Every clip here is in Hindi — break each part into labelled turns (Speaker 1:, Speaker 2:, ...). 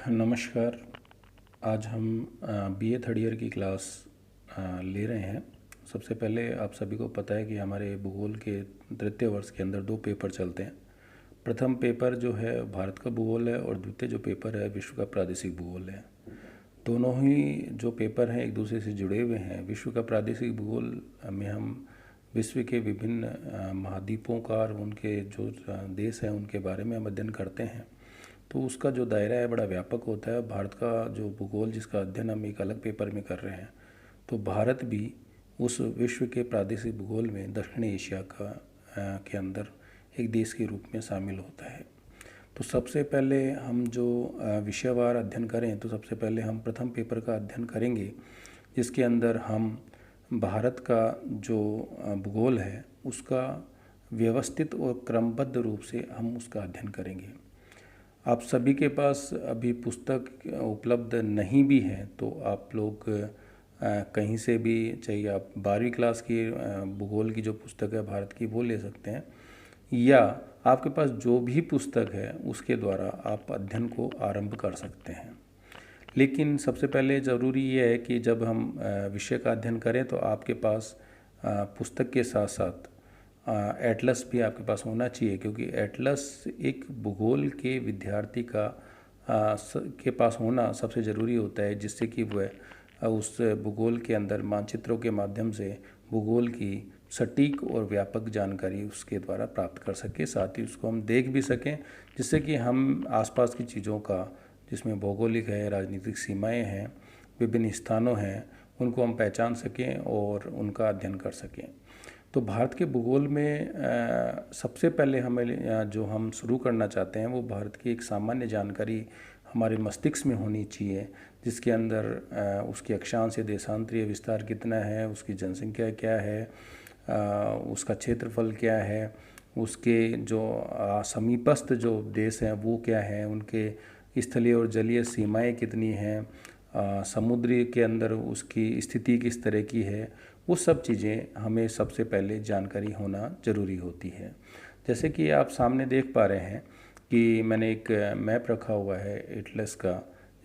Speaker 1: नमस्कार। आज हम बीए थर्ड ईयर की क्लास ले रहे हैं। सबसे पहले आप सभी को पता है कि हमारे भूगोल के तृतीय वर्ष के अंदर दो पेपर चलते हैं। प्रथम पेपर जो है भारत का भूगोल है और द्वितीय जो पेपर है विश्व का प्रादेशिक भूगोल है। दोनों ही जो पेपर हैं एक दूसरे से जुड़े हुए हैं। विश्व का प्रादेशिक भूगोल में हम विश्व के विभिन्न महाद्वीपों का और उनके जो देश हैं उनके बारे में हम अध्ययन करते हैं। तो उसका जो दायरा है बड़ा व्यापक होता है। भारत का जो भूगोल जिसका अध्ययन हम एक अलग पेपर में कर रहे हैं, तो भारत भी उस विश्व के प्रादेशिक भूगोल में दक्षिण एशिया के अंदर एक देश के रूप में शामिल होता है। तो सबसे पहले हम जो विषयवार अध्ययन करें, तो सबसे पहले हम प्रथम पेपर का अध्ययन करेंगे, जिसके अंदर हम भारत का जो भूगोल है उसका व्यवस्थित और क्रमबद्ध रूप से हम उसका अध्ययन करेंगे। आप सभी के पास अभी पुस्तक उपलब्ध नहीं भी है तो आप लोग कहीं से भी, चाहिए आप 12वीं क्लास की भूगोल की जो पुस्तक है भारत की वो ले सकते हैं, या आपके पास जो भी पुस्तक है उसके द्वारा आप अध्ययन को आरंभ कर सकते हैं। लेकिन सबसे पहले ज़रूरी ये है कि जब हम विषय का अध्ययन करें तो आपके पास पुस्तक के साथ साथ एटलस भी आपके पास होना चाहिए, क्योंकि एटलस एक भूगोल के विद्यार्थी का के पास होना सबसे ज़रूरी होता है, जिससे कि वह उस भूगोल के अंदर मानचित्रों के माध्यम से भूगोल की सटीक और व्यापक जानकारी उसके द्वारा प्राप्त कर सके, साथ ही उसको हम देख भी सकें, जिससे कि हम आसपास की चीज़ों का, जिसमें भौगोलिक है, राजनीतिक सीमाएं हैं, विभिन्न स्थानों हैं, उनको हम पहचान सकें और उनका अध्ययन कर सकें। तो भारत के भूगोल में सबसे पहले हमें जो हम शुरू करना चाहते हैं वो भारत की एक सामान्य जानकारी हमारे मस्तिष्क में होनी चाहिए, जिसके अंदर उसकी अक्षांशीय देशांतरीय विस्तार कितना है, उसकी जनसंख्या क्या है, उसका क्षेत्रफल क्या है, उसके जो समीपस्थ जो देश हैं वो क्या है, उनके स्थलीय और जलीय सीमाएं कितनी हैं, समुद्री के अंदर उसकी स्थिति किस तरह की है, वो सब चीज़ें हमें सबसे पहले जानकारी होना ज़रूरी होती है। जैसे कि आप सामने देख पा रहे हैं कि मैंने एक मैप रखा हुआ है एटलस का,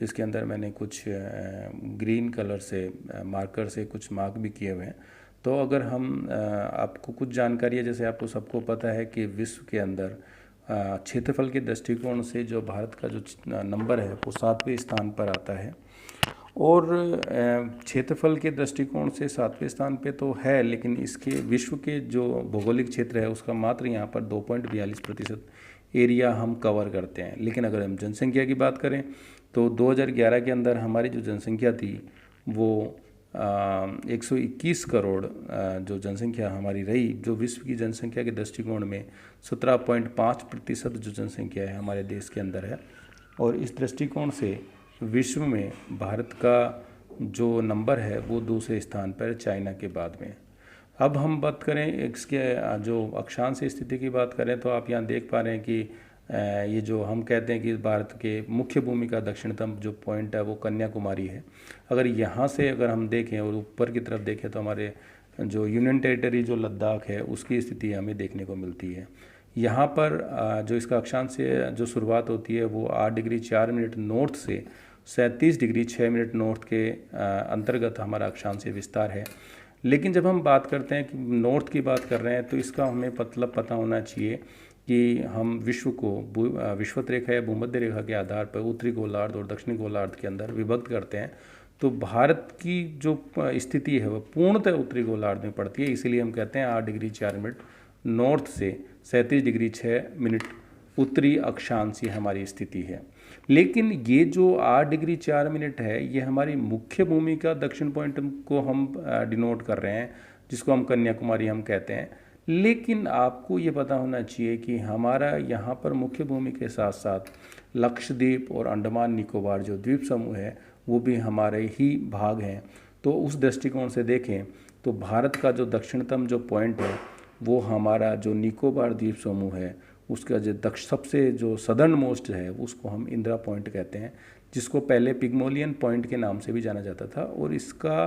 Speaker 1: जिसके अंदर मैंने कुछ ग्रीन कलर से मार्कर से कुछ मार्क भी किए हुए हैं। तो अगर हम आपको कुछ जानकारी है, जैसे आपको सबको पता है कि विश्व के अंदर क्षेत्रफल के दृष्टिकोण से जो भारत का जो नंबर है वो 7वें स्थान पर आता है, और क्षेत्रफल के दृष्टिकोण से 7वें स्थान पे तो है, लेकिन इसके विश्व के जो भौगोलिक क्षेत्र है उसका मात्र यहाँ पर 2.42% एरिया हम कवर करते हैं। लेकिन अगर हम जनसंख्या की बात करें तो 2011 के अंदर हमारी जो जनसंख्या थी वो 121 करोड़ जो जनसंख्या हमारी रही, जो विश्व की जनसंख्या के दृष्टिकोण में 17.5% जो जनसंख्या है हमारे देश के अंदर है। और इस दृष्टिकोण से विश्व में भारत का जो नंबर है वो दूसरे स्थान पर, चाइना के बाद में। अब हम बात करें इसके जो अक्षांश स्थिति की बात करें तो आप यहाँ देख पा रहे हैं कि ये जो हम कहते हैं कि भारत के मुख्य भूमि का दक्षिणतम जो पॉइंट है वो कन्याकुमारी है। अगर यहाँ से अगर हम देखें और ऊपर की तरफ देखें तो हमारे जो यूनियन टेरिटरी जो लद्दाख है उसकी स्थिति हमें देखने को मिलती है। यहाँ पर जो इसका अक्षांश से जो शुरुआत होती है वो 8 डिग्री 4 मिनट नॉर्थ से 37 डिग्री 6 मिनट नॉर्थ के अंतर्गत हमारा अक्षांशीय विस्तार है। लेकिन जब हम बात करते हैं कि नॉर्थ की बात कर रहे हैं तो इसका हमें मतलब पता होना चाहिए कि हम विश्व को विषुवत रेखा या भूमध्य रेखा के आधार पर उत्तरी गोलार्ध और दक्षिणी गोलार्ध के अंदर विभक्त करते हैं। तो भारत की जो स्थिति है वह पूर्णतः उत्तरी गोलार्ध में पड़ती है, इसीलिए हम कहते हैं 8 डिग्री 4 मिनट नॉर्थ से 37 डिग्री 6 मिनट उत्तरी अक्षांशीय हमारी स्थिति है। लेकिन ये जो 8 डिग्री 4 मिनट है ये हमारी मुख्य भूमि का दक्षिण पॉइंट को हम डिनोट कर रहे हैं, जिसको हम कन्याकुमारी हम कहते हैं। लेकिन आपको ये पता होना चाहिए कि हमारा यहाँ पर मुख्य भूमि के साथ साथ लक्षद्वीप और अंडमान निकोबार जो द्वीप समूह है वो भी हमारे ही भाग हैं। तो उस दृष्टिकोण से देखें तो भारत का जो दक्षिणतम जो पॉइंट है वो हमारा जो निकोबार द्वीप समूह है उसका जो सबसे जो सदर्न मोस्ट है उसको हम इंदिरा पॉइंट कहते हैं, जिसको पहले पिग्मोलियन पॉइंट के नाम से भी जाना जाता था। और इसका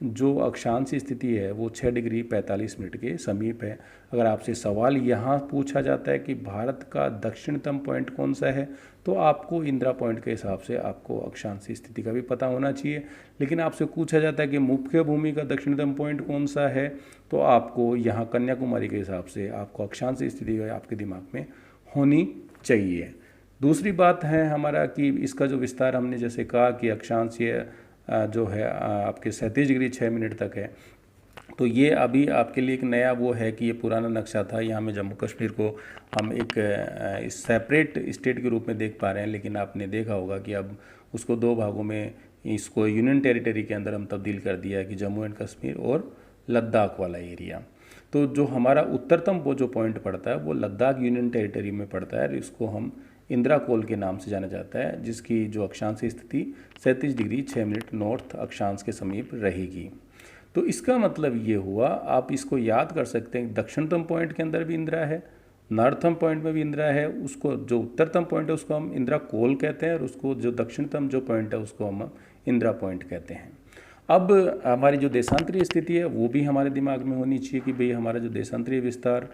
Speaker 1: जो अक्षांश स्थिति है वो 6 डिग्री 45 मिनट के समीप है। अगर आपसे सवाल यहाँ पूछा जाता है कि भारत का दक्षिणतम पॉइंट कौन सा है, तो आपको इंदिरा पॉइंट के हिसाब से आपको अक्षांश स्थिति का भी पता होना चाहिए। लेकिन आपसे पूछा जाता है कि मुख्य भूमि का दक्षिणतम पॉइंट कौन सा है, तो आपको यहाँ कन्याकुमारी के हिसाब से आपको अक्षांश स्थिति आपके दिमाग में होनी चाहिए। दूसरी बात है हमारा कि इसका जो विस्तार हमने जैसे कहा कि अक्षांशीय जो है आपके 37 डिग्री 6 मिनट तक है, तो ये अभी आपके लिए एक नया वो है कि ये पुराना नक्शा था। यहाँ में जम्मू कश्मीर को हम एक सेपरेट स्टेट के रूप में देख पा रहे हैं, लेकिन आपने देखा होगा कि अब उसको दो भागों में, इसको यूनियन टेरिटरी के अंदर हम तब्दील कर दिया है कि जम्मू एंड कश्मीर और लद्दाख वाला एरिया। तो जो हमारा उत्तरतम वो जो पॉइंट पड़ता है वो लद्दाख यूनियन टेरिटरी में पड़ता है। इसको हम इंदिरा कोल के नाम से जाना जाता है, जिसकी जो अक्षांश स्थिति 37 डिग्री 6 मिनट नॉर्थ अक्षांश के समीप रहेगी। तो इसका मतलब ये हुआ, आप इसको याद कर सकते हैं, दक्षिणतम पॉइंट के अंदर भी इंदिरा है, नॉर्थम पॉइंट में भी इंदिरा है। उसको जो उत्तरतम पॉइंट है उसको हम इंदिरा कोल कहते हैं, और उसको जो दक्षिणतम जो पॉइंट है उसको हम इंदिरा पॉइंट कहते हैं। अब हमारी जो देशांतरीय स्थिति है वो भी हमारे दिमाग में होनी चाहिए कि भाई हमारा जो देशांतरीय विस्तार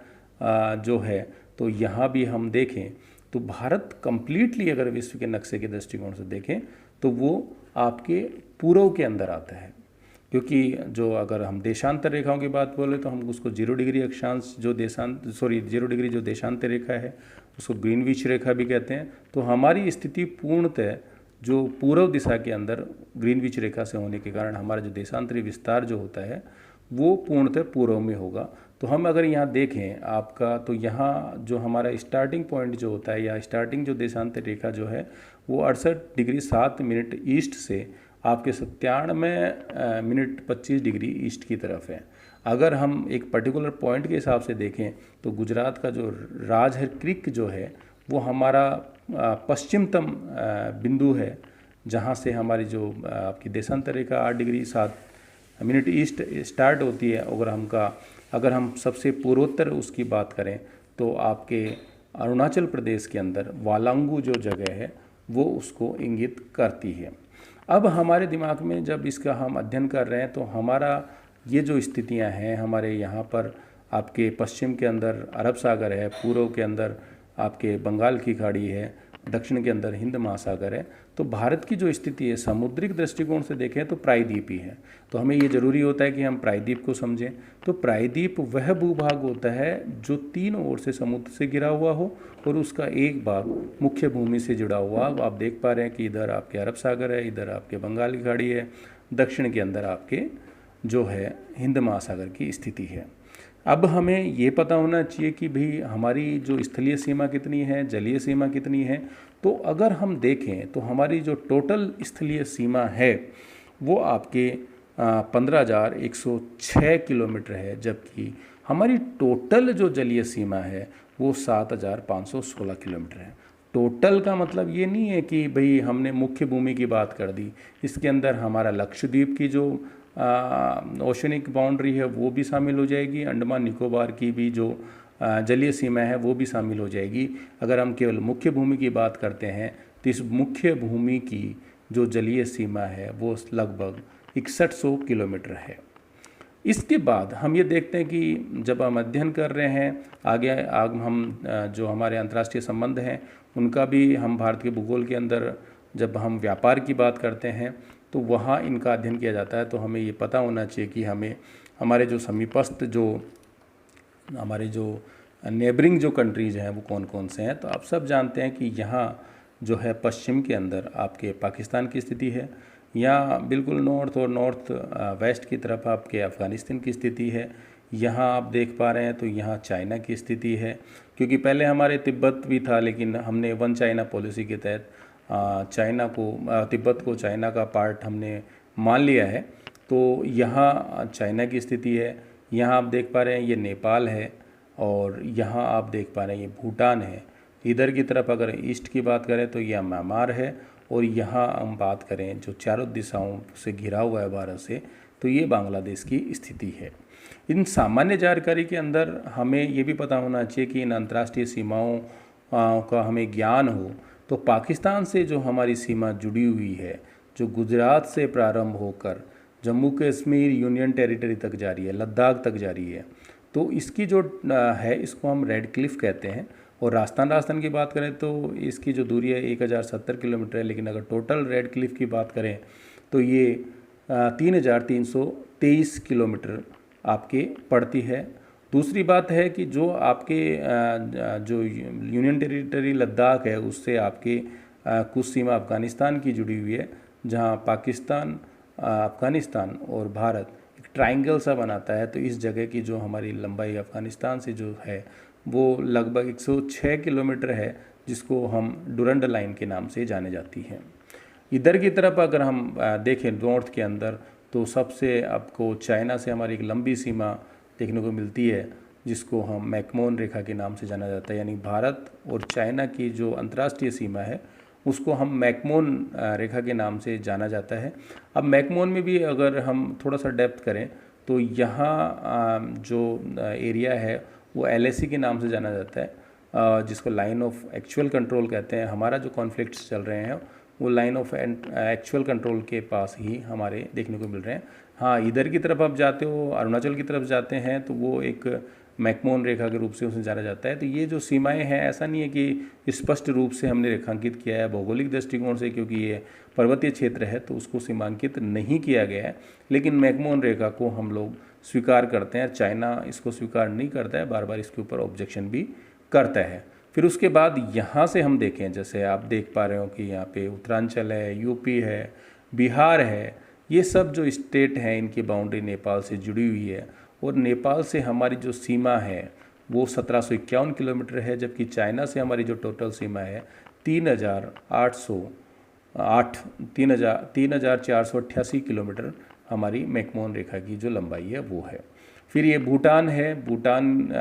Speaker 1: जो है, तो यहाँ भी हम देखें तो भारत कंप्लीटली अगर विश्व के नक्शे के दृष्टिकोण से देखें तो वो आपके पूर्व के अंदर आता है। क्योंकि जो अगर हम देशांतर रेखाओं की बात बोले तो हम उसको 0 डिग्री अक्षांश जो 0 डिग्री जो देशांतर रेखा है उसको ग्रीनविच रेखा भी कहते हैं। तो हमारी स्थिति पूर्णतः जो पूर्व दिशा के अंदर ग्रीनविच रेखा से होने के कारण हमारा जो देशांतरी विस्तार जो होता है वो पूर्णतः पूर्व में होगा। तो हम अगर यहाँ देखें आपका, तो यहाँ जो हमारा स्टार्टिंग पॉइंट जो होता है या स्टार्टिंग जो देशांतर रेखा जो है वो 68 डिग्री 7 मिनट ईस्ट से आपके 97 मिनट 25 डिग्री ईस्ट की तरफ है। अगर हम एक पर्टिकुलर पॉइंट के हिसाब से देखें तो गुजरात का जो राजहर क्रीक जो है वो हमारा पश्चिमतम बिंदु है, जहाँ से हमारी जो आपकी देशांतर रेखा 8 डिग्री 7 मिनट ईस्ट स्टार्ट होती है। अगर हम सबसे पूर्वोत्तर उसकी बात करें तो आपके अरुणाचल प्रदेश के अंदर वालांगू जो जगह है वो उसको इंगित करती है। अब हमारे दिमाग में जब इसका हम अध्ययन कर रहे हैं तो हमारा ये जो स्थितियां हैं, हमारे यहाँ पर आपके पश्चिम के अंदर अरब सागर है, पूर्व के अंदर आपके बंगाल की खाड़ी है, दक्षिण के अंदर हिंद महासागर है। तो भारत की जो स्थिति है सामुद्रिक दृष्टिकोण से देखें तो प्रायद्वीप ही है। तो हमें ये ज़रूरी होता है कि हम प्रायद्वीप को समझें। तो प्रायद्वीप वह भूभाग होता है जो तीनों ओर से समुद्र से घिरा हुआ हो और उसका एक भाग मुख्य भूमि से जुड़ा हुआ। आप देख पा रहे हैं कि इधर आपके अरब सागर है, इधर आपके बंगाल की खाड़ी है, दक्षिण के अंदर आपके जो है हिंद महासागर की स्थिति है। अब हमें ये पता होना चाहिए कि भाई हमारी जो स्थलीय सीमा कितनी है, जलीय सीमा कितनी है। तो अगर हम देखें तो हमारी जो टोटल स्थलीय सीमा है वो आपके 15,106 किलोमीटर है, जबकि हमारी टोटल जो जलीय सीमा है वो 7,516 किलोमीटर है। टोटल का मतलब ये नहीं है कि भाई हमने मुख्य भूमि की बात कर दी, इसके अंदर हमारा लक्षद्वीप की जो ओशनिक बाउंड्री है वो भी शामिल हो जाएगी, अंडमान निकोबार की भी जो जलीय सीमा है वो भी शामिल हो जाएगी। अगर हम केवल मुख्य भूमि की बात करते हैं तो इस मुख्य भूमि की जो जलीय सीमा है वो लगभग 6100 किलोमीटर है। इसके बाद हम ये देखते हैं कि जब हम अध्ययन कर रहे हैं आगे हम जो हमारे अंतर्राष्ट्रीय संबंध हैं उनका भी हम भारत के भूगोल के अंदर जब हम व्यापार की बात करते हैं तो वहाँ इनका अध्ययन किया जाता है। तो हमें ये पता होना चाहिए कि हमें हमारे जो समीपस्थ जो हमारे जो नेबरिंग जो कंट्रीज़ हैं वो कौन कौन से हैं। तो आप सब जानते हैं कि यहाँ जो है पश्चिम के अंदर आपके पाकिस्तान की स्थिति है, या बिल्कुल नॉर्थ और नॉर्थ वेस्ट की तरफ आपके अफ़गानिस्तान की स्थिति है। यहाँ आप देख पा रहे हैं तो यहाँ चाइना की स्थिति है, क्योंकि पहले हमारे तिब्बत भी था लेकिन हमने वन चाइना पॉलिसी के तहत चाइना को तिब्बत को चाइना का पार्ट हमने मान लिया है। तो यहाँ चाइना की स्थिति है। यहाँ आप देख पा रहे हैं ये नेपाल है, और यहाँ आप देख पा रहे हैं ये भूटान है। इधर की तरफ अगर ईस्ट की बात करें तो यह म्यांमार है, और यहाँ हम बात करें जो चारों दिशाओं से घिरा हुआ है भारत से, तो ये बांग्लादेश की स्थिति है। इन सामान्य जानकारी के अंदर हमें ये भी पता होना चाहिए कि इन अंतर्राष्ट्रीय सीमाओं का हमें ज्ञान हो। तो पाकिस्तान से जो हमारी सीमा जुड़ी हुई है, जो गुजरात से प्रारंभ होकर जम्मू कश्मीर यूनियन टेरिटरी तक जा रही है, लद्दाख तक जा रही है। तो इसकी जो है इसको हम रेड क्लिफ कहते हैं। और राजस्थान की बात करें तो इसकी जो दूरी है 1070 किलोमीटर है, लेकिन अगर टोटल रेड क्लिफ की बात करें तो ये 3323 किलोमीटर आपके पड़ती है। दूसरी बात है कि जो आपके जो यूनियन टेरिटरी लद्दाख है उससे आपके कुछ सीमा अफ़गानिस्तान की जुड़ी हुई है, जहां पाकिस्तान, अफ़गानिस्तान और भारत एक ट्रायंगल सा बनाता है। तो इस जगह की जो हमारी लंबाई अफ़गानिस्तान से जो है वो लगभग 106 किलोमीटर है, जिसको हम डुरंड लाइन के नाम से जाने जाती है। इधर की तरफ अगर हम देखें नॉर्थ के अंदर, तो सबसे आपको चाइना से हमारी एक लंबी सीमा देखने को मिलती है, जिसको हम मैकमोहन रेखा के नाम से जाना जाता है। यानी भारत और चाइना की जो अंतर्राष्ट्रीय सीमा है उसको हम मैकमोहन रेखा के नाम से जाना जाता है। अब मैकमोहन में भी अगर हम थोड़ा सा डेप्थ करें तो यहाँ जो एरिया है वो LAC के नाम से जाना जाता है, जिसको लाइन ऑफ एक्चुअल कंट्रोल कहते हैं। हमारा जो कॉन्फ्लिक्ट्स चल रहे हैं वो लाइन ऑफ एक्चुअल कंट्रोल के पास ही हमारे देखने को मिल रहे हैं। हाँ, इधर की तरफ आप जाते हो, अरुणाचल की तरफ जाते हैं, तो वो एक मैकमोहन रेखा के रूप से उसे जाना जाता है। तो ये जो सीमाएं हैं, ऐसा नहीं है कि स्पष्ट रूप से हमने रेखांकित किया है भौगोलिक दृष्टिकोण से, क्योंकि ये पर्वतीय क्षेत्र है तो उसको सीमांकित नहीं किया गया है। लेकिन मैकमोहन रेखा को हम लोग स्वीकार करते हैं, चाइना इसको स्वीकार नहीं करता है, बार बार इसके ऊपर ऑब्जेक्शन भी करता है। फिर उसके बाद यहाँ से हम देखें, जैसे आप देख पा रहे हो कि यहाँ पे उत्तरांचल है, यूपी है, बिहार है, ये सब जो स्टेट हैं इनकी बाउंड्री नेपाल से जुड़ी हुई है। और नेपाल से हमारी जो सीमा है वो 1751 किलोमीटर है, जबकि चाइना से हमारी जो टोटल सीमा है 3,488 किलोमीटर हमारी मैकमोहन रेखा की जो लंबाई है वो है। फिर ये भूटान है, भूटान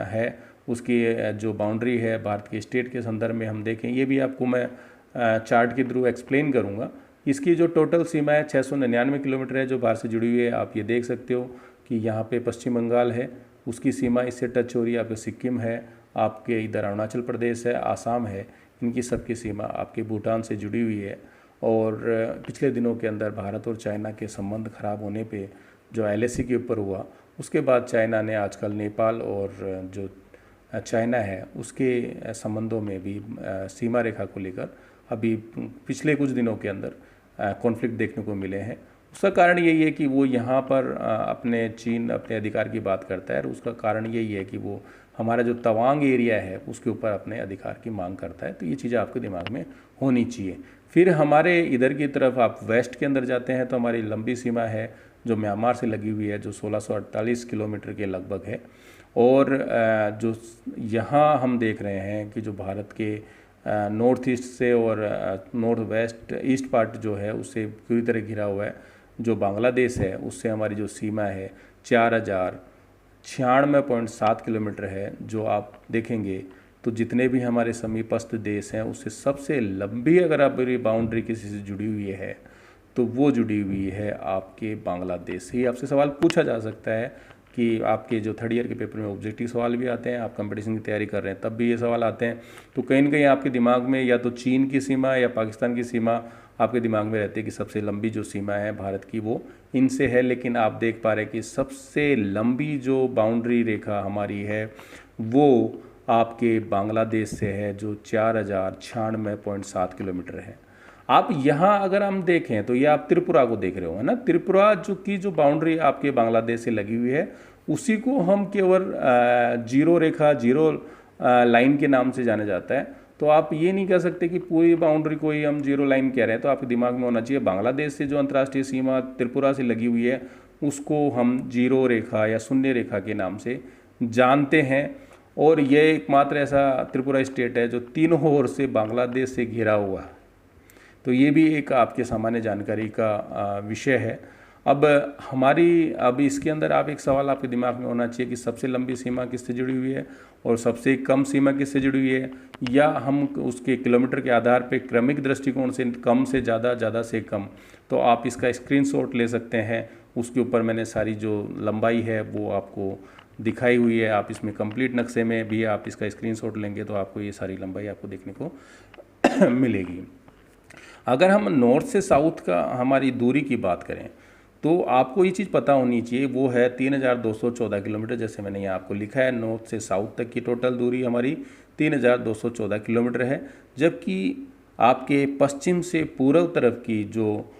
Speaker 1: है, उसकी जो बाउंड्री है भारत के स्टेट के संदर्भ में हम देखें, ये भी आपको मैं चार्ट के थ्रू एक्सप्लेन करूँगा। इसकी जो टोटल सीमा है 699 किलोमीटर है जो भारत से जुड़ी हुई है। आप ये देख सकते हो कि यहाँ पे पश्चिम बंगाल है, उसकी सीमा इससे टच हो रही है, आपके सिक्किम है, आपके इधर अरुणाचल प्रदेश है, आसाम है, इनकी सबकी सीमा आपके भूटान से जुड़ी हुई है। और पिछले दिनों के अंदर भारत और चाइना के संबंध खराब होने पे जो LAC के ऊपर हुआ, उसके बाद चाइना ने आजकल नेपाल और जो चाइना है उसके संबंधों में भी सीमा रेखा को लेकर अभी पिछले कुछ दिनों के अंदर कॉन्फ्लिक्ट देखने को मिले हैं। उसका कारण यही है कि वो यहाँ पर चीन अपने अधिकार की बात करता है, और उसका कारण यही है कि वो हमारा जो तवांग एरिया है उसके ऊपर अपने अधिकार की मांग करता है। तो ये चीज़ें आपके दिमाग में होनी चाहिए। फिर हमारे इधर की तरफ आप वेस्ट के अंदर जाते हैं तो हमारी लंबी सीमा है जो म्यांमार से लगी हुई है, जो 1648 किलोमीटर के लगभग है। और जो यहाँ हम देख रहे हैं कि जो भारत के नॉर्थ ईस्ट से और नॉर्थ वेस्ट ईस्ट पार्ट जो है उससे पूरी तरह घिरा हुआ है। जो बांग्लादेश है उससे हमारी जो सीमा है 4096.7 किलोमीटर है। जो आप देखेंगे तो जितने भी हमारे समीपस्थ देश हैं उससे सबसे लंबी अगर आपकी बाउंड्री किसी से जुड़ी हुई है तो वो जुड़ी हुई है आपके बांग्लादेश से ही। आपसे सवाल पूछा जा सकता है कि आपके जो थर्ड ईयर के पेपर में ऑब्जेक्टिव सवाल भी आते हैं, आप कंपटीशन की तैयारी कर रहे हैं तब भी ये सवाल आते हैं, तो कहीं ना कहीं आपके दिमाग में या तो चीन की सीमा या पाकिस्तान की सीमा आपके दिमाग में रहती है कि सबसे लंबी जो सीमा है भारत की वो इनसे है। लेकिन आप देख पा रहे हैं कि सबसे लंबी जो बाउंड्री रेखा हमारी है वो आपके बांग्लादेश से है, जो 4096.7 किलोमीटर है। आप यहाँ अगर हम देखें तो ये आप त्रिपुरा को देख रहे हो, है ना। त्रिपुरा जो बाउंड्री आपके बांग्लादेश से लगी हुई है उसी को हम केवल जीरो रेखा, जीरो लाइन के नाम से जाना जाता है। तो आप ये नहीं कह सकते कि पूरी बाउंड्री को ही हम जीरो लाइन कह रहे हैं। तो आपके दिमाग में होना चाहिए बांग्लादेश से जो अंतर्राष्ट्रीय सीमा त्रिपुरा से लगी हुई है उसको हम जीरो रेखा या शून्य रेखा के नाम से जानते हैं। और ये एकमात्र ऐसा त्रिपुरा स्टेट है जो तीनों ओर से बांग्लादेश से घिरा हुआ है। तो ये भी एक आपके सामान्य जानकारी का विषय है। अब इसके अंदर आप एक सवाल आपके दिमाग में होना चाहिए कि सबसे लंबी सीमा किससे जुड़ी हुई है और सबसे कम सीमा किससे जुड़ी हुई है, या हम उसके किलोमीटर के आधार पे क्रमिक दृष्टिकोण से कम से ज़्यादा, ज़्यादा से कम। तो आप इसका स्क्रीनशॉट ले सकते हैं, उसके ऊपर मैंने सारी जो लंबाई है वो आपको दिखाई हुई है। आप इसमें कंप्लीट नक्शे में भी आप इसका स्क्रीनशॉट लेंगे तो आपको ये सारी लंबाई आपको देखने को मिलेगी। अगर हम नॉर्थ से साउथ का हमारी दूरी की बात करें तो आपको ये चीज़ पता होनी चाहिए, वो है 3214 किलोमीटर। जैसे मैंने यहाँ आपको लिखा है, नॉर्थ से साउथ तक की टोटल दूरी हमारी 3214 किलोमीटर है, जबकि आपके पश्चिम से पूर्व तरफ की जो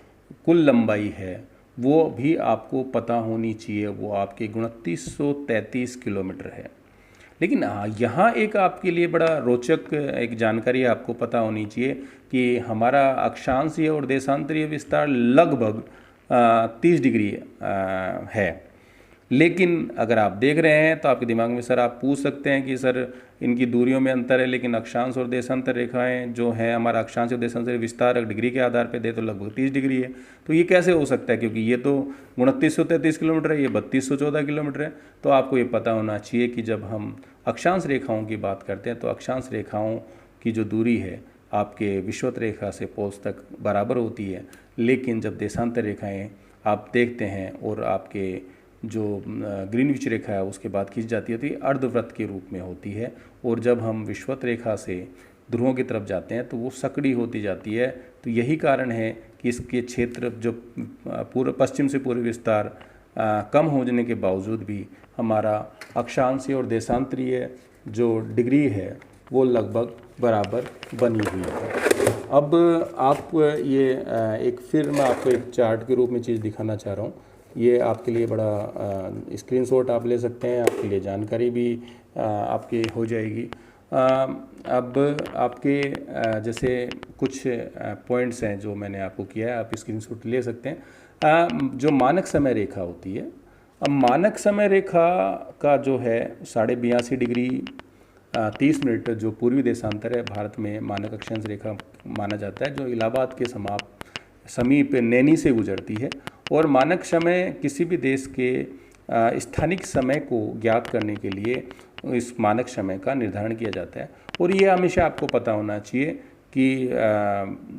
Speaker 1: कुल लंबाई है वो भी आपको पता होनी चाहिए, वो आपके 2933 किलोमीटर है। लेकिन यहाँ एक आपके लिए बड़ा रोचक एक जानकारी आपको पता होनी चाहिए कि हमारा अक्षांशीय और देशांतरीय विस्तार लगभग 30 डिग्री है। लेकिन अगर आप देख रहे हैं तो आपके दिमाग में सर आप पूछ सकते हैं कि सर इनकी दूरियों में अंतर है, लेकिन अक्षांश और देशांतर रेखाएं जो हैं, हमारा अक्षांश और देशांतर विस्तार डिग्री के आधार पर दे तो लगभग 30 डिग्री है। तो ये कैसे हो सकता है, क्योंकि ये तो 2933 किलोमीटर है, ये 3214 किलोमीटर है। तो आपको ये पता होना चाहिए कि जब हम अक्षांश रेखाओं की बात करते हैं तो अक्षांश रेखाओं की जो दूरी है आपके विषुवत रेखा से पोल्स तक बराबर होती है, लेकिन जब देशांतर रेखाएं आप देखते हैं और आपके जो ग्रीनविच रेखा है उसके बाद खींच जाती है तो ये अर्धवृत्त के रूप में होती है, और जब हम विषुवत रेखा से ध्रुवों की तरफ जाते हैं तो वो सकड़ी होती जाती है। तो यही कारण है कि इसके क्षेत्र जो पूर्व पश्चिम से पूर्व विस्तार कम हो जाने के बावजूद भी हमारा अक्षांशीय और देशांतरीय जो डिग्री है वो लगभग बराबर बनी हुई है। अब आप ये एक फिर मैं आपको एक चार्ट के रूप में चीज़ दिखाना चाह रहा हूँ। ये आपके लिए बड़ा स्क्रीनशॉट आप ले सकते हैं, आपके लिए जानकारी भी आपकी हो जाएगी। अब आपके जैसे कुछ पॉइंट्स हैं जो मैंने आपको किया है, आप स्क्रीनशॉट ले सकते हैं। जो मानक समय रेखा होती है, अब मानक समय रेखा का जो है 82.5 डिग्री 30 मिनट जो पूर्वी देशांतर है भारत में मानक अक्षांश रेखा माना जाता है, जो इलाहाबाद के समीप नैनी से गुजरती है। और मानक समय किसी भी देश के स्थानिक समय को ज्ञात करने के लिए इस मानक समय का निर्धारण किया जाता है। और ये हमेशा आपको पता होना चाहिए कि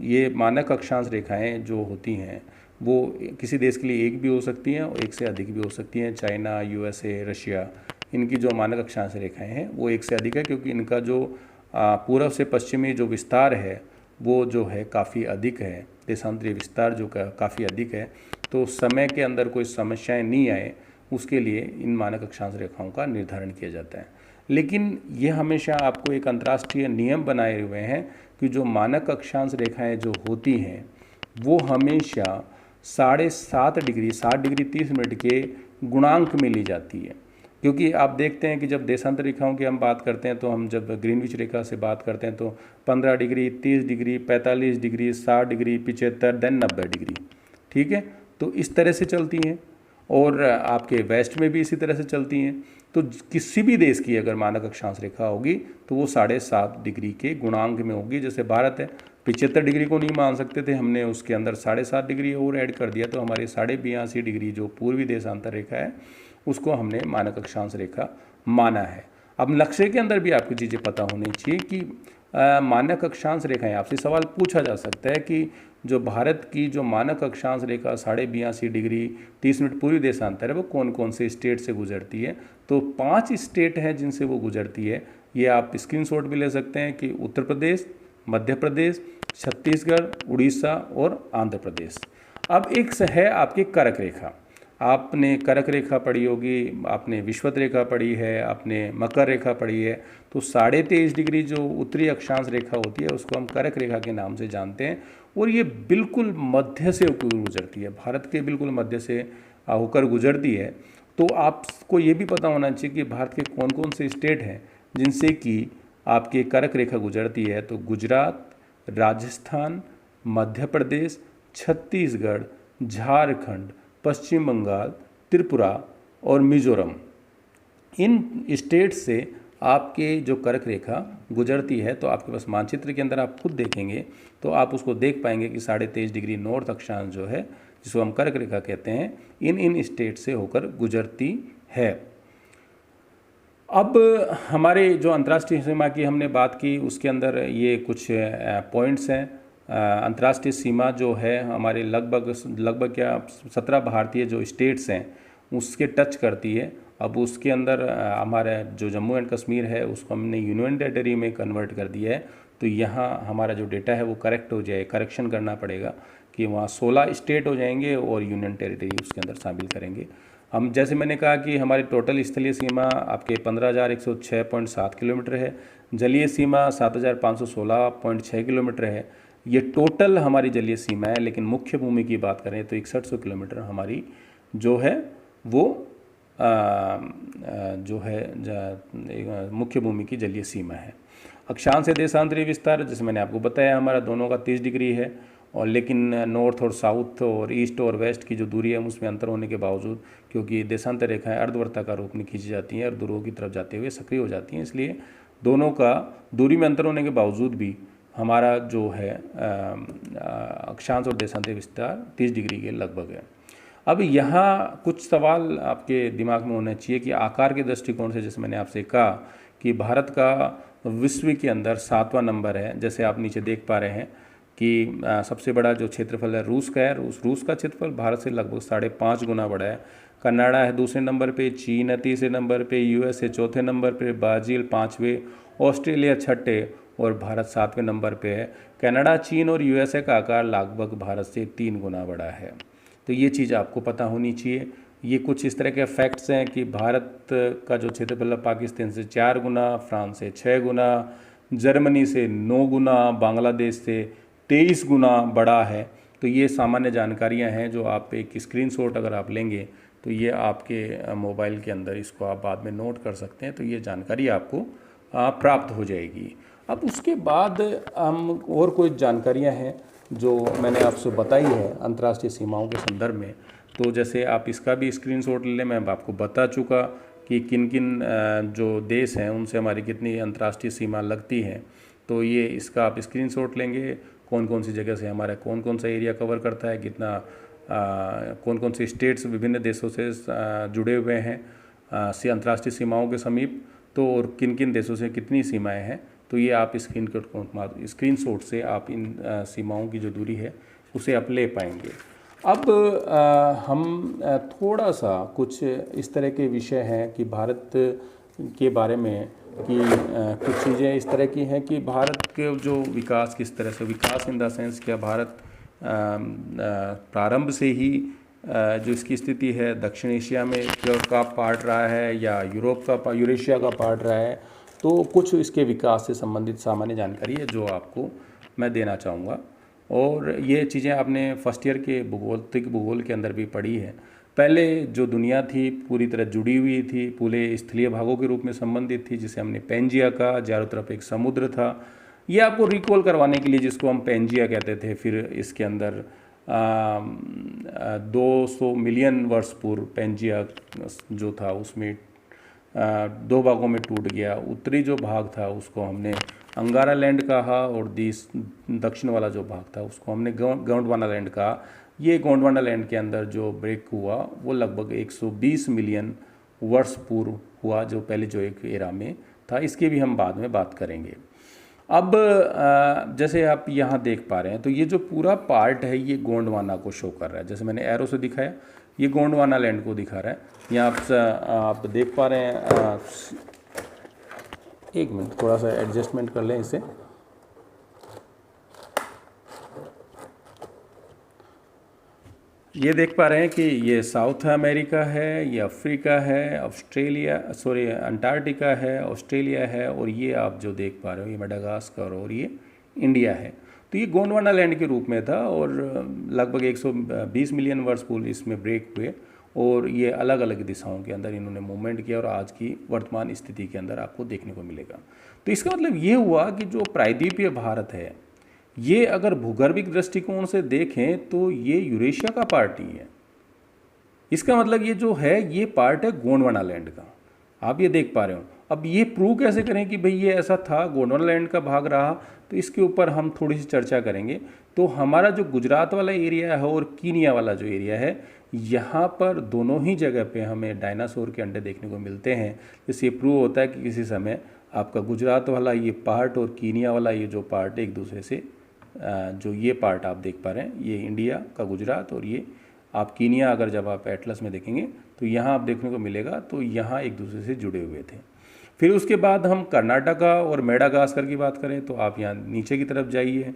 Speaker 1: ये मानक अक्षांश रेखाएं जो होती हैं वो किसी देश के लिए एक भी हो सकती हैं और एक से अधिक भी हो सकती हैं। चाइना, यूएसए, रशिया, इनकी जो मानक अक्षांश रेखाएं हैं वो एक से अधिक है, क्योंकि इनका जो पूर्व से पश्चिमी जो विस्तार है वो जो है काफ़ी अधिक है, देशांतरीय विस्तार जो काफ़ी अधिक है। तो समय के अंदर कोई समस्याएं नहीं आए उसके लिए इन मानक अक्षांश रेखाओं का निर्धारण किया जाता है। लेकिन ये हमेशा आपको एक अंतर्राष्ट्रीय नियम बनाए हुए हैं कि जो मानक अक्षांश रेखाएं जो होती हैं वो हमेशा 7.5 डिग्री 60 डिग्री 30 मिनट के गुणांक में ली जाती है। क्योंकि आप देखते हैं कि जब देशांतर रेखाओं की हम बात करते हैं तो हम जब ग्रीनविच रेखा से बात करते हैं तो 15 degree 30 degree 45 degree 60 degree 75 then 90 degree, ठीक है। तो इस तरह से चलती हैं, और आपके वेस्ट में भी इसी तरह से चलती हैं। तो किसी भी देश की अगर मानक अक्षांश रेखा होगी तो वो 7.5 डिग्री के गुणांक में होगी। जैसे भारत है, 75 डिग्री को नहीं मान सकते थे, हमने उसके अंदर 7.5 डिग्री और ऐड कर दिया, तो हमारी 82.5 डिग्री जो पूर्वी देशांतर रेखा है उसको हमने मानक अक्षांश रेखा माना है। अब नक्शे के अंदर भी आपको चीज़ें पता होनी चाहिए कि मानक अक्षांश रेखाएं, आपसे सवाल पूछा जा सकता है कि जो भारत की जो मानक अक्षांश रेखा 82.5 डिग्री 30 मिनट पूर्वी देशांतर है वो कौन कौन से स्टेट से गुजरती है। तो 5 स्टेट हैं जिनसे वो गुजरती है। ये आप स्क्रीनशॉट भी ले सकते हैं कि उत्तर प्रदेश, मध्य प्रदेश, छत्तीसगढ़, उड़ीसा और आंध्र प्रदेश। अब एक है आपकी कर्क रेखा। आपने कर्क रेखा पढ़ी होगी, आपने विषुवत रेखा पढ़ी है, आपने मकर रेखा पढ़ी है। तो 23.5 डिग्री जो उत्तरी अक्षांश रेखा होती है उसको हम कर्क रेखा के नाम से जानते हैं, और ये बिल्कुल मध्य से होकर गुजरती है, भारत के बिल्कुल मध्य से होकर गुजरती है। तो आपको ये भी पता होना चाहिए कि भारत के कौन कौन से स्टेट हैं जिनसे कि आपके कर्क रेखा गुजरती है। तो गुजरात, राजस्थान, मध्य प्रदेश, छत्तीसगढ़, झारखंड, पश्चिम बंगाल, त्रिपुरा और मिजोरम, इन स्टेट से आपके जो कर्क रेखा गुजरती है। तो आपके पास मानचित्र के अंदर आप खुद देखेंगे तो आप उसको देख पाएंगे कि 23.5 डिग्री नॉर्थ अक्षांश जो है, जिसको हम कर्क रेखा कहते हैं, इन स्टेट से होकर गुजरती है। अब हमारे जो अंतर्राष्ट्रीय सीमा की हमने बात की, उसके अंदर ये कुछ पॉइंट्स हैं। अंतर्राष्ट्रीय सीमा जो है हमारे लगभग क्या 17 भारतीय जो स्टेट्स हैं उसके टच करती है। अब उसके अंदर हमारा जो जम्मू एंड कश्मीर है उसको हमने यूनियन टेरिटरी में कन्वर्ट कर दिया है। तो यहाँ हमारा जो डेटा है वो करेक्ट हो जाए, करेक्शन करना पड़ेगा कि वहाँ 16 स्टेट हो जाएंगे और यूनियन टेरिटरी उसके अंदर शामिल करेंगे। हम जैसे मैंने कहा कि हमारी टोटल स्थलीय सीमा आपके 15,106.7 किलोमीटर है, जलीय सीमा 7,516.6 किलोमीटर है। ये टोटल हमारी जलीय सीमा है, लेकिन मुख्य भूमि की बात करें तो 6100 किलोमीटर हमारी जो है वो जो है मुख्य भूमि की जलीय सीमा है। अक्षांश से देशांतरी विस्तार जैसे मैंने आपको बताया हमारा दोनों का 30 डिग्री है, और लेकिन नॉर्थ और साउथ और ईस्ट और वेस्ट की जो दूरी है उसमें अंतर होने के बावजूद, क्योंकि देशांतर रेखाएं अर्धवृत्ताकार रूप में खींची जाती हैं और ध्रुवों की तरफ जाते हुए सक्रिय हो जाती हैं, इसलिए दोनों का दूरी में अंतर होने के बावजूद भी हमारा जो है अक्षांश और देशांतरी विस्तार 30 डिग्री के लगभग है। अब यहाँ कुछ सवाल आपके दिमाग में होने चाहिए कि आकार के दृष्टिकोण से, जैसे मैंने आपसे कहा कि भारत का विश्व के अंदर 7वां नंबर है। जैसे आप नीचे देख पा रहे हैं कि सबसे बड़ा जो क्षेत्रफल है रूस का है, रूस का क्षेत्रफल भारत से लगभग 5.5 गुना बड़ा है। कनाडा है दूसरे नंबर पे, चीन है तीसरे नंबर पे, यूएस है चौथे नंबर पे, ब्राज़ील 5वें, ऑस्ट्रेलिया 6ठे और भारत 7वें नंबर पे है। कनाडा, चीन और यूएसए का आकार लगभग भारत से 3 गुना बड़ा है। तो ये चीज़ आपको पता होनी चाहिए। ये कुछ इस तरह के फैक्ट्स हैं कि भारत का जो क्षेत्रफल पाकिस्तान से 4 गुना, फ्रांस से 6 गुना, जर्मनी से 9 गुना, बांग्लादेश से 23 गुना बड़ा है। तो ये सामान्य जानकारियां हैं जो आप एक स्क्रीनशॉट अगर आप लेंगे तो ये आपके मोबाइल के अंदर इसको आप बाद में नोट कर सकते हैं, तो ये जानकारी आपको प्राप्त हो जाएगी। अब उसके बाद हम और कोई जानकारियां हैं जो मैंने आपसे बताई है अंतर्राष्ट्रीय सीमाओं के संदर्भ में, तो जैसे आप इसका भी स्क्रीनशॉट ले लें। मैं आपको बता चुका कि किन किन जो देश हैं उनसे हमारी कितनी अंतर्राष्ट्रीय सीमा लगती है, तो ये इसका आप स्क्रीनशॉट लेंगे। कौन कौन सी जगह से हमारा कौन कौन सा एरिया कवर करता है, कितना कौन कौन से स्टेट्स विभिन्न देशों से जुड़े हुए हैं अंतर्राष्ट्रीय सीमाओं के समीप, तो और किन किन देशों से कितनी सीमाएं हैं, तो ये आप स्क्रीनशॉट से आप इन सीमाओं की जो दूरी है उसे आप ले पाएंगे। अब हम थोड़ा सा कुछ इस तरह के विषय हैं कि भारत के बारे में कि कुछ चीज़ें इस तरह की हैं कि भारत के जो विकास किस तरह से, विकास इन द सेंस क्या भारत प्रारंभ से ही जो इसकी स्थिति है दक्षिण एशिया में का पार्ट रहा है या यूरेशिया का पार्ट रहा है, तो कुछ इसके विकास से संबंधित सामान्य जानकारी है जो आपको मैं देना चाहूँगा। और ये चीज़ें आपने फर्स्ट ईयर के भूगोल के अंदर भी पढ़ी है। पहले जो दुनिया थी पूरी तरह जुड़ी हुई थी, पूरे स्थलीय भागों के रूप में संबंधित थी, जिसे हमने पेंजिया कहा, चारों तरफ एक समुद्र था। ये आपको रिकॉल करवाने के लिए जिसको हम पेंजिया कहते थे, फिर इसके अंदर 200 मिलियन वर्ष पूर्व पेंजिया जो था उसमें 2 भागों में टूट गया। उत्तरी जो भाग था उसको हमने अंगारा लैंड कहा और दक्षिण वाला जो भाग था उसको हमने गोंडवाना लैंड कहा। ये गोंडवाना लैंड के अंदर जो ब्रेक हुआ वो लगभग 120 मिलियन वर्ष पूर्व हुआ, जो पहले जो एक एरा में था। इसकी भी हम बाद में बात करेंगे। अब जैसे आप यहाँ देख पा रहे हैं तो ये जो पूरा पार्ट है ये गोंडवाना को शो कर रहा है। जैसे मैंने एरो से दिखाया, ये गोंडवाना लैंड को दिखा रहा है। यहाँ आप देख पा रहे हैं, एक मिनट थोड़ा सा एडजस्टमेंट कर लें इसे। ये देख पा रहे हैं कि ये साउथ अमेरिका है, ये अफ्रीका है, अंटार्कटिका है, ऑस्ट्रेलिया है, और ये आप जो देख पा रहे हो ये मेडागास्कर और ये इंडिया है। तो ये गोंडवाना लैंड के रूप में था और लगभग 120 मिलियन वर्ष पूर्व इसमें ब्रेक हुए और ये अलग अलग दिशाओं के अंदर इन्होंने मूवमेंट किया और आज की वर्तमान स्थिति के अंदर आपको देखने को मिलेगा। तो इसका मतलब ये हुआ कि जो प्रायद्वीपीय भारत है ये अगर भूगर्भिक दृष्टिकोण से देखें तो ये यूरेशिया का पार्ट ही है। इसका मतलब ये जो है ये पार्ट है गोंडवाना लैंड का, आप ये देख पा रहे हो। अब ये प्रूव कैसे करें कि भाई ये ऐसा था, गोंडवाना लैंड का भाग रहा, तो इसके ऊपर हम थोड़ी सी चर्चा करेंगे। तो हमारा जो गुजरात वाला एरिया है और कीनिया वाला जो एरिया है, यहाँ पर दोनों ही जगह पे हमें डायनासोर के अंडे देखने को मिलते हैं। जिससे ये प्रूव होता है कि किसी समय आपका गुजरात वाला ये पार्ट और कीनिया वाला ये जो पार्ट एक दूसरे से जो ये पार्ट आप देख पा रहे हैं ये इंडिया का गुजरात और ये आप कीनिया, अगर जब आप एटलस में देखेंगे तो यहाँ आप देखने को मिलेगा, तो यहाँ एक दूसरे से जुड़े हुए थे। फिर उसके बाद हम कर्नाटका और मेडागास्कर की बात करें तो आप यहाँ नीचे की तरफ जाइए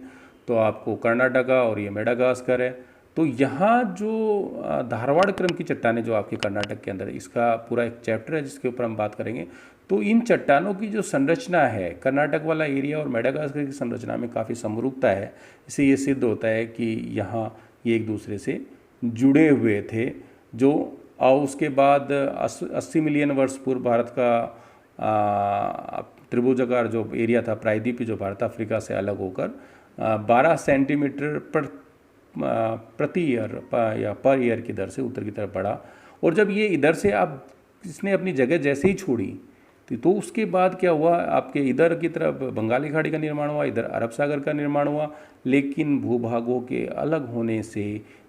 Speaker 1: तो आपको कर्नाटका और ये मेडागास्कर है। तो यहाँ जो धारवाड़ क्रम की चट्टानें जो आपके कर्नाटक के अंदर, इसका पूरा एक चैप्टर है जिसके ऊपर हम बात करेंगे। तो इन चट्टानों की जो संरचना है, कर्नाटक वाला एरिया और मेडागास्कर की संरचना में काफ़ी समरूपता है। इससे ये सिद्ध होता है कि यहाँ ये एक दूसरे से जुड़े हुए थे। जो और उसके बाद 80 मिलियन वर्ष पूर्व भारत का त्रिभुजाकार जो एरिया था, प्रायद्वीपीय, जो भारत अफ्रीका से अलग होकर 12 सेंटीमीटर प्रति ईयर या पर ईयर की दर से उत्तर की तरफ बढ़ा। और जब ये इधर से आप इसने अपनी जगह जैसे ही छोड़ी तो उसके बाद क्या हुआ, आपके इधर की तरफ बंगाली खाड़ी का निर्माण हुआ, इधर अरब सागर का निर्माण हुआ। लेकिन भूभागों के अलग होने से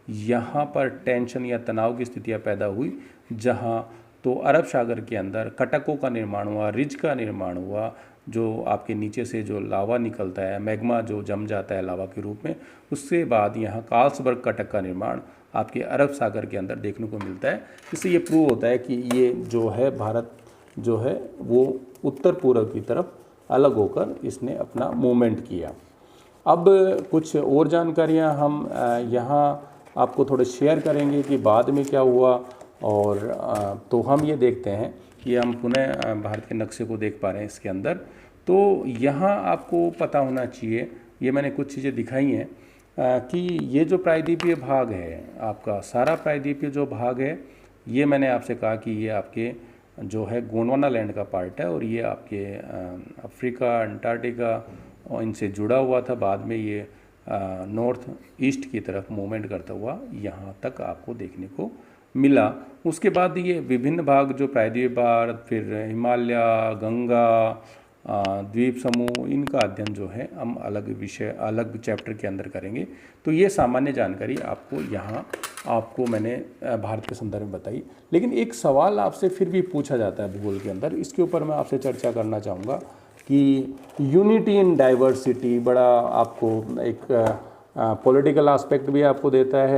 Speaker 1: यहाँ पर टेंशन या तनाव की स्थितियाँ पैदा हुई, जहाँ तो अरब सागर के अंदर कटकों का निर्माण हुआ, रिज का निर्माण हुआ, जो आपके नीचे से जो लावा निकलता है, मैग्मा जो जम जाता है लावा के रूप में। उसके बाद यहाँ कार्लसबर्ग कटक का निर्माण आपके अरब सागर के अंदर देखने को मिलता है। इससे ये प्रूव होता है कि ये जो है भारत जो है वो उत्तर पूर्व की तरफ अलग होकर इसने अपना मूवमेंट किया। अब कुछ और जानकारियाँ हम यहाँ आपको थोड़े शेयर करेंगे कि बाद में क्या हुआ। और तो हम ये देखते हैं कि हम पुनः भारत के नक्शे को देख पा रहे हैं इसके अंदर। तो यहाँ आपको पता होना चाहिए, ये मैंने कुछ चीज़ें दिखाई हैं कि ये जो प्रायद्वीपीय भाग है, आपका सारा प्रायद्वीपीय जो भाग है, ये मैंने आपसे कहा कि ये आपके जो है गोंडवाना लैंड का पार्ट है, और ये आपके अफ्रीका, अंटार्कटिका और इनसे जुड़ा हुआ था। बाद में ये नॉर्थ ईस्ट की तरफ मूवमेंट करता हुआ यहाँ तक आपको देखने को मिला। उसके बाद ये विभिन्न भाग जो प्रायद्वीपीय भारत, फिर हिमालय, गंगा, द्वीप समूह, इनका अध्ययन जो है हम अलग विषय, अलग चैप्टर के अंदर करेंगे। तो ये सामान्य जानकारी आपको यहाँ आपको मैंने भारत के संदर्भ में बताई। लेकिन एक सवाल आपसे फिर भी पूछा जाता है भूगोल के अंदर, इसके ऊपर मैं आपसे चर्चा करना चाहूँगा कि यूनिटी इन डाइवर्सिटी बड़ा आपको एक पॉलिटिकल एस्पेक्ट भी आपको देता है